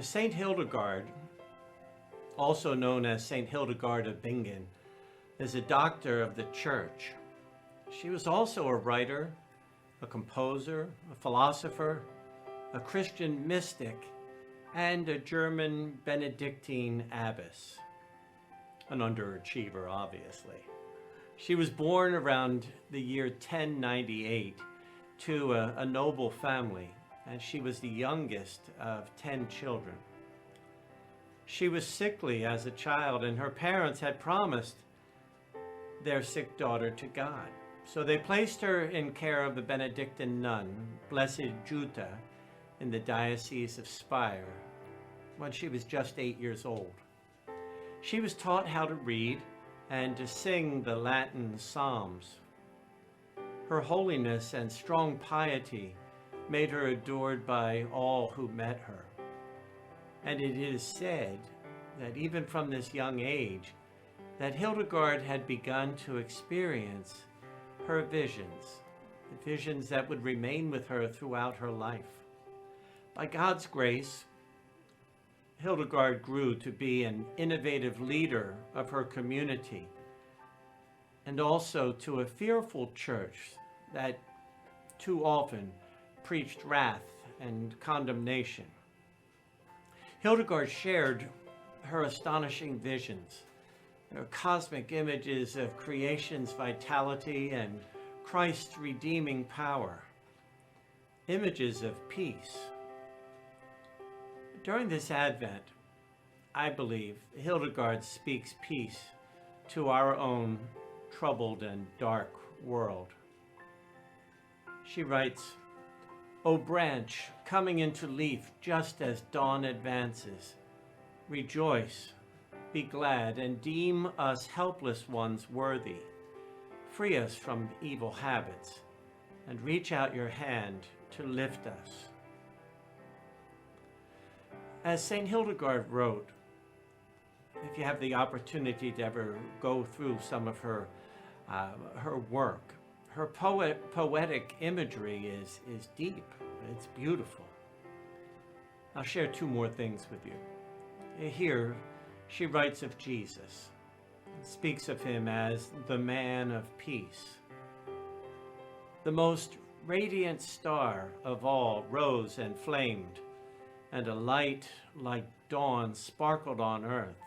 Saint Hildegard, also known as Saint Hildegard of Bingen, is a doctor of the church. She was also a writer, a composer, a philosopher, a Christian mystic, and a German Benedictine abbess. An underachiever, obviously. She was born around the year 1098 to a noble family, and she was the youngest of 10 children. She was sickly as a child, and her parents had promised their sick daughter to God. So they placed her in care of a Benedictine nun, Blessed Jutta, in the Diocese of Speyer when she was just 8 years old. She was taught how to read and to sing the Latin Psalms. Her holiness and strong piety made her adored by all who met her. And it is said that even from this young age, that Hildegard had begun to experience her visions, the visions that would remain with her throughout her life. By God's grace, Hildegard grew to be an innovative leader of her community, and also to a fearful church that too often preached wrath and condemnation. Hildegard shared her astonishing visions, her cosmic images of creation's vitality and Christ's redeeming power, images of peace. During this Advent, I believe Hildegard speaks peace to our own troubled and dark world. She writes, "O branch coming into leaf just as dawn advances, rejoice, be glad, and deem us helpless ones worthy. Free us from evil habits, and reach out your hand to lift us." As St. Hildegard wrote, if you have the opportunity to ever go through some of her work, her poetic imagery is deep. It's beautiful. I'll share two more things with you. Here, she writes of Jesus, speaks of him as the man of peace. The most radiant star of all rose and flamed, and a light like dawn sparkled on earth.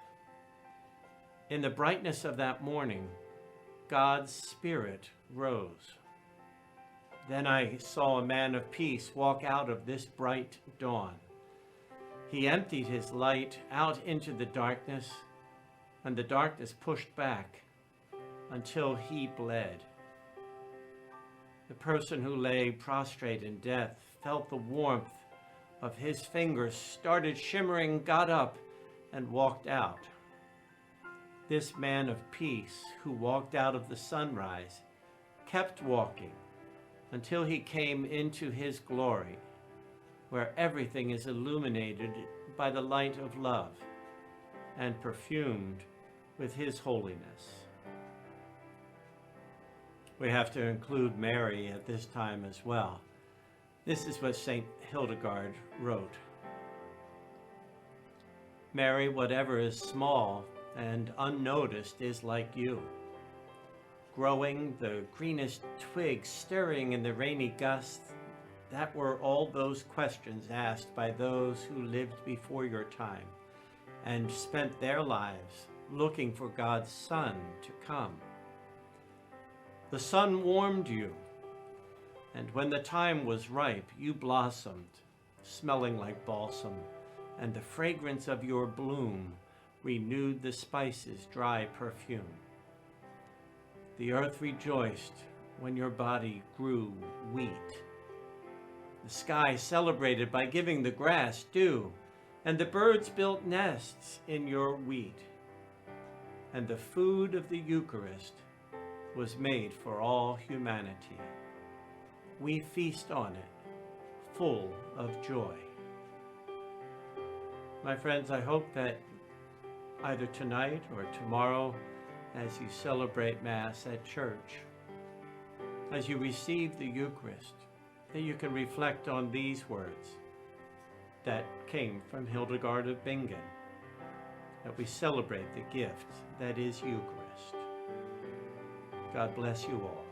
In the brightness of that morning, God's Spirit rose. Then I saw a man of peace walk out of this bright dawn. He emptied his light out into the darkness, and the darkness pushed back until he bled. The person who lay prostrate in death felt the warmth of his fingers, started shimmering, got up, and walked out. This man of peace who walked out of the sunrise kept walking until he came into his glory, where everything is illuminated by the light of love and perfumed with his holiness. We have to include Mary at this time as well. This is what St. Hildegard wrote. "Mary, whatever is small and unnoticed is like you, growing the greenest twigs, stirring in the rainy gusts. That were all those questions asked by those who lived before your time and spent their lives looking for God's Son to come. The sun warmed you, and when the time was ripe, you blossomed, smelling like balsam, and the fragrance of your bloom renewed the spice's dry perfume. The earth rejoiced when your body grew wheat. The sky celebrated by giving the grass dew, and the birds built nests in your wheat. And the food of the Eucharist was made for all humanity. We feast on it, full of joy." My friends, I hope that either tonight or tomorrow, as you celebrate Mass at church, as you receive the Eucharist, that you can reflect on these words. that came from Hildegard of Bingen, that we celebrate the gift that is Eucharist. God bless you all.